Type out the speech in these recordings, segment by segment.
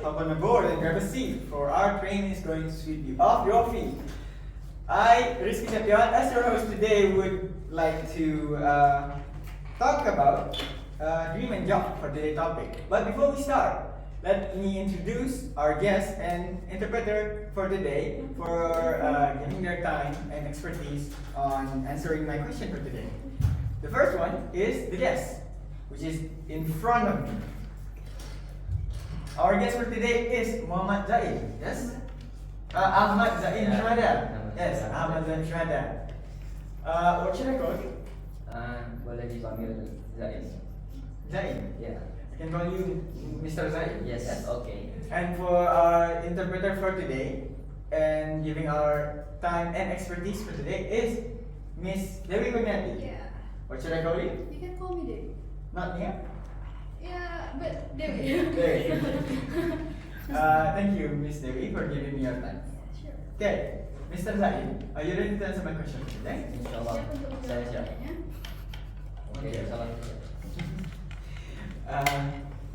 hop on the board and grab a seat, for our train is going to sweep you off your feet. I, Rizky Septian, as your host today, would like to talk about dream and job for today's topic. But before we start, let me introduce our guest and interpreter for today for giving their time and expertise on answering my question for today. The first one is the guest, which is in front of me. Our guest for today is Muhammad Zain. Yes? Ahmad Zain Syuhada. Yes, Ahmad Zain Syuhada. What should I call you? Boleh dipanggil Zain. Zain. Yeah. I can call you Mr. Zain. Yes. Okay. And for our interpreter for today and giving our time and expertise for today is Miss Dewi Kurniati. Yeah. What should I call you? You can call me Dewi. Not Nia? Yeah, but Dewi. Dewi. Thank you, Miss Dewi, for giving me your time. Sure. Okay, Mr. Zain, are you ready to answer my question today? Insyaallah. Siap untuk Saya menjawab siap. pertanyaannya. Oke, salam.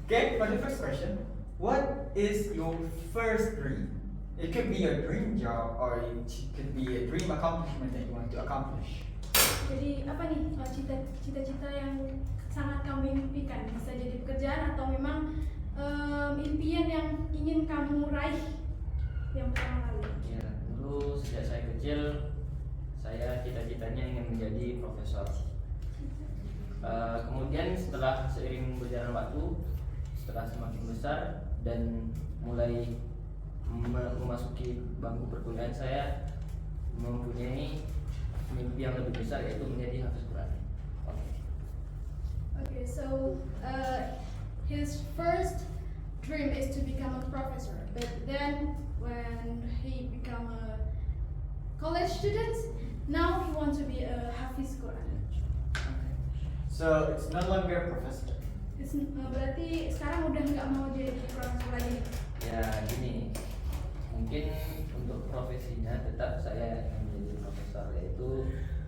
Okay, for the first question, what is your first dream? It could be a dream job or it could be a dream accomplishment that you want to accomplish. Jadi apa nih cita-cita yang sangat kamu impikan? Bisa jadi pekerjaan atau memang impian yang ingin kamu raih yang pertama kali? Ya, dulu sejak saya kecil, saya cita-citanya ingin menjadi profesor. Kemudian setelah seiring berjalan waktu, setelah semakin besar dan mulai memasuki bangku perkuliahan, saya mempunyai mimpi yang lebih besar, yaitu menjadi hafiz Quran. Okay, so his first dream is to become a professor, but then when he become a college student, now he wants to be a hafiz Quran. So it's no longer a professor. Berarti sekarang udah nggak mau jadi profesor lagi. Ya gini, mungkin untuk profesinya tetap saya ingin menjadi profesor, yaitu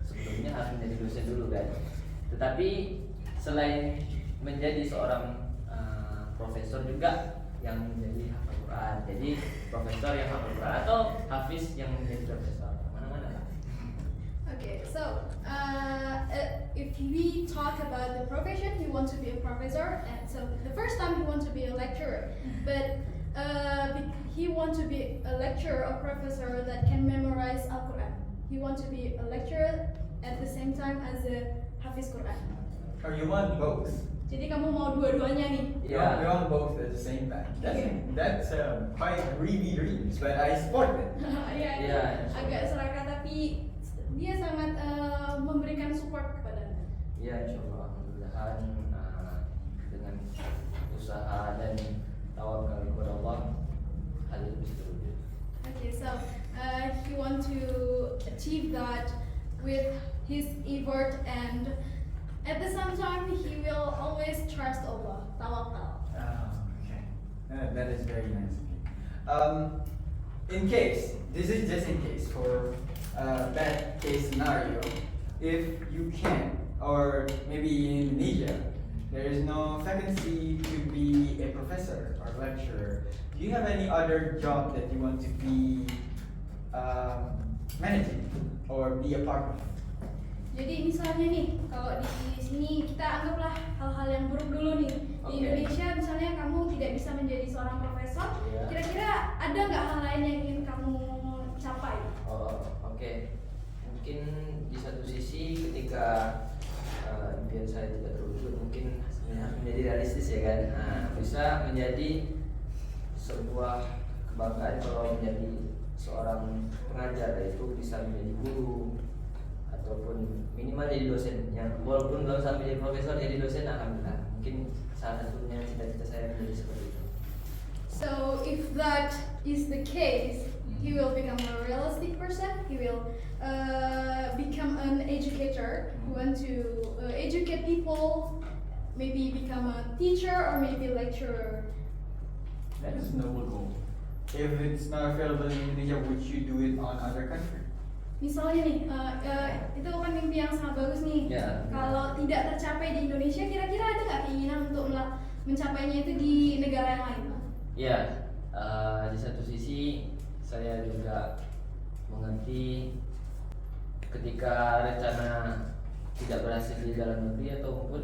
sebelumnya harus menjadi dosen dulu kan. Tetapi selain menjadi seorang profesor juga yang menjadi hafal Quran. Jadi profesor yang hafal Quran atau hafiz yang menjadi profesor, mana-mana lah. Okay, so if we talk about the profession, he wants to be a professor, and so the first time he wants to be a lecturer, but he wants to be a lecturer or professor that can memorize Al-Quran. He wants to be a lecturer at the same time as a hafiz Quran. Or you want both? Jadi kamu mau dua-duanya nih? Yeah. You want both at the same time. That's quite greedy dreams, but I support it. Iya, Iya. agak serakah tapi dia sangat memberikan support kepada Anda. Ya insyaallah, mudah-mudahan dengan usaha dan tawakal kepada Allah hal itu bisa terwujud. Okay, so he want to achieve that with his effort, and at the same time he will always trust Allah, tawakal. Okay. That is very nice. In case, this is just in case for bad case scenario, if you can, or maybe in Indonesia, there is no vacancy to be a professor or lecturer. Do you have any other job that you want to be managing or be a part of? Jadi misalnya nih, kalau di sini kita anggaplah hal-hal yang buruk dulu nih. Di Okay. Indonesia misalnya kamu tidak bisa menjadi seorang profesor, Iya. kira-kira ada nggak hal lain yang ingin kamu capai? Oke. Mungkin di satu sisi ketika impian saya tidak terwujud, mungkin harus menjadi realistis ya kan. Bisa menjadi sebuah kebanggaan kalau menjadi seorang pengajar, yaitu bisa menjadi guru ataupun minimal jadi dosen. Yang walaupun belum sampai jadi profesor, jadi dosen alhamdulillah. Mungkin salah satunya cita-cita saya menjadi seperti itu. So if that is the case, he will become a realistic person. He will become an educator who want to educate people, maybe become a teacher or maybe lecturer. That is a noble goal. If it's not available in Indonesia, would you do it on other country? Misalnya nih, itu kan mimpi yang sangat bagus nih. Ya. Kalau tidak tercapai di Indonesia, kira-kira ada nggak keinginan untuk mencapainya itu di negara yang lain? Ya, Di satu sisi saya juga mengerti ketika rencana tidak berhasil di dalam negeri ataupun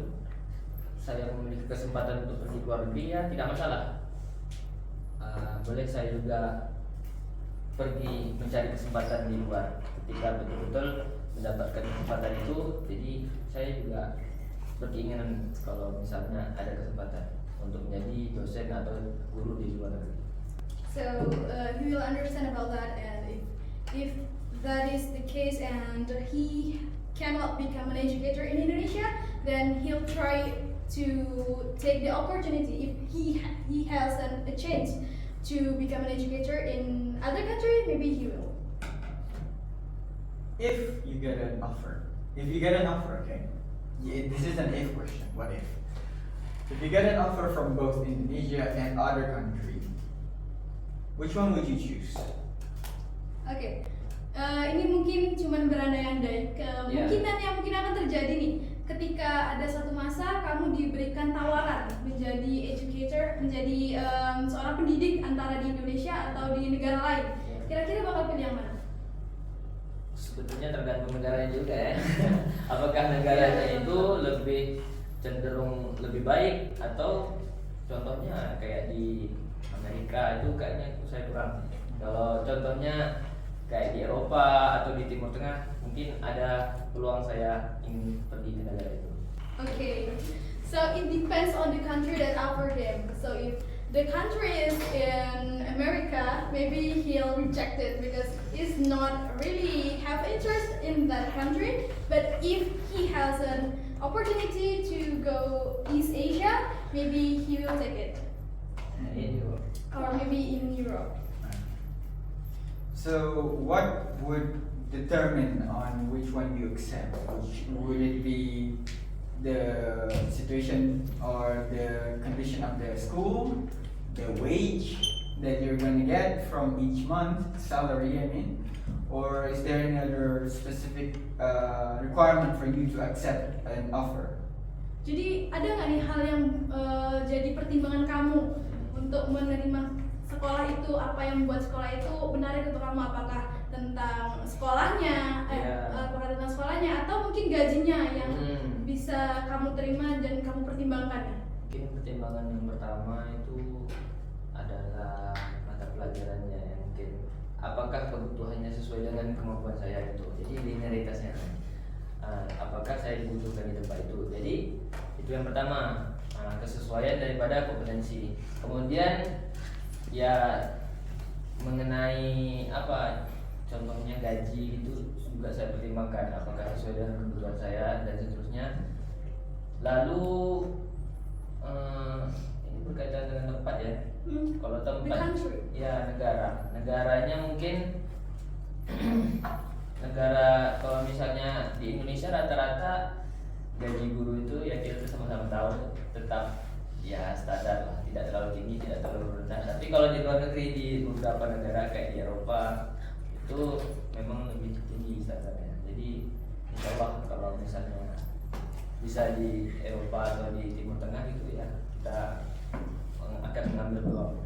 saya memiliki kesempatan untuk pergi ke luar negeri, ya tidak masalah. Boleh saya juga pergi mencari kesempatan di luar ketika betul-betul mendapatkan kesempatan itu. Jadi saya juga berkeinginan kalau misalnya ada kesempatan untuk menjadi dosen atau guru di luar negeri. So he will understand about that, and if that is the case and he cannot become an educator in Indonesia, then he'll try to take the opportunity. If he has a chance to become an educator in other country, maybe he will. If you get an offer, okay. This is an if question. What if? If you get an offer from both Indonesia and other country, which one would you choose? Oke, ini mungkin cuman berandai-andai kemungkinan yang mungkin akan terjadi nih. Ketika ada satu masa kamu diberikan tawaran menjadi educator, menjadi seorang pendidik antara di Indonesia atau di negara lain, kira-kira bakal pilih yang mana? Sebetulnya tergantung negaranya juga ya. Apakah negaranya itu lebih cenderung lebih baik, atau contohnya kayak di Amerika itu kayaknya saya kurang. Kalau contohnya kayak di Eropa atau di Timur Tengah, mungkin ada peluang saya ingin pergi ke negara itu. Okay, so it depends on the country that offer him. So if the country is in America, maybe he'll reject it because he's not really have interest in that country. But if he has an opportunity to go East Asia, maybe he will take it. Or maybe in Europe. So what would determine on which one you accept? Would it be the situation or the condition of the school, the wage that you're going to get from each month, salary I mean, or is there any other specific requirement for you to accept an offer? Jadi ada nggak nih hal yang jadi pertimbangan kamu untuk menerima sekolah itu? Apa yang membuat sekolah itu menarik untuk kamu? Apakah tentang sekolahnya, apakah tentang sekolahnya, atau mungkin gajinya yang bisa kamu terima dan kamu pertimbangkan? Mungkin pertimbangan yang pertama itu adalah mata pelajarannya, yang mungkin apakah kebutuhannya sesuai dengan kemampuan saya itu. Jadi linearitasnya, apakah saya dibutuhkan di tempat itu. Jadi itu yang pertama, kesesuaian daripada kompetensi. Kemudian ya mengenai apa, contohnya gaji itu juga saya pertimbangkan apakah sesuai dengan kebutuhan saya dan seterusnya. Lalu ini berkaitan dengan tempat ya. Kalau tempat ya negaranya mungkin negara, kalau misalnya di Indonesia rata-rata gaji guru itu ya kita sama-sama tahu tetap ya standar lah, tidak terlalu tinggi, tidak terlalu rendah. Tapi kalau di luar negeri, di beberapa negara kayak di Eropa itu memang lebih tinggi standarnya. Jadi insya Allah kalau misalnya bisa di Eropa atau di Timur Tengah gitu ya, kita akan mengambil peluang.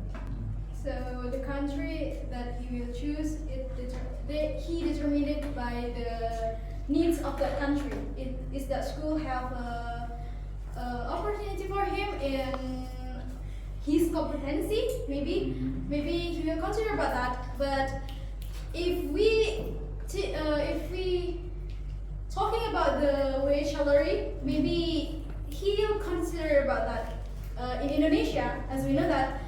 So the country that he will choose, he determined it by the needs of that country. Is that school have a opportunity for him in his competency? Maybe he will consider about that. But if we talking about the wage salary, maybe he'll consider about that. In Indonesia, as we know that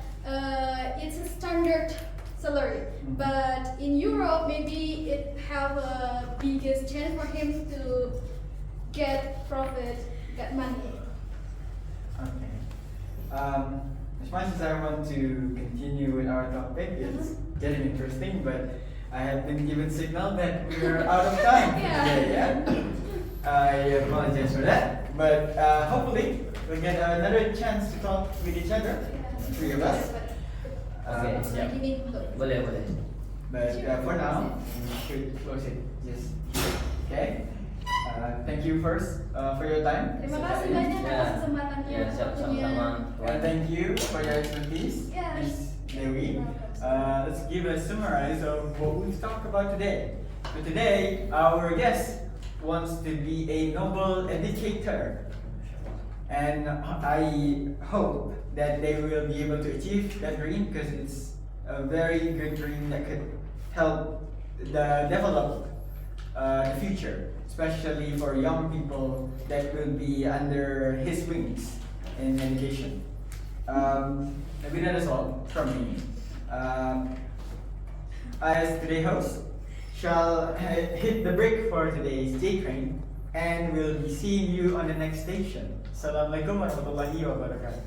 it's a standard salary, but in Europe maybe it have a biggest chance for him to get profit, get money. Okay. As much as I want to continue with our topic, it's getting interesting, but I have been given signal that we're out of time. Yeah. I apologize for that, but hopefully we'll get another chance to talk with each other, three of us. Okay, siap. Boleh. But for now, we should close it just here. Okay. Thank you first for your time. Terima kasih banyak atas kesempatannya. Ya, sama-sama. And thank you for your expertise, Yeah. Miss Dewi. give a summarize of what we've talked about today. So today, our guest wants to be a noble educator. And I hope that they will be able to achieve that dream because it's a very good dream that could help develop the future, especially for young people that will be under his wings in education. Maybe that is all from me. As today's host, shall hit the break for today's J Train, and we'll be seeing you on the next station. Assalamualaikum warahmatullahi wabarakatuh.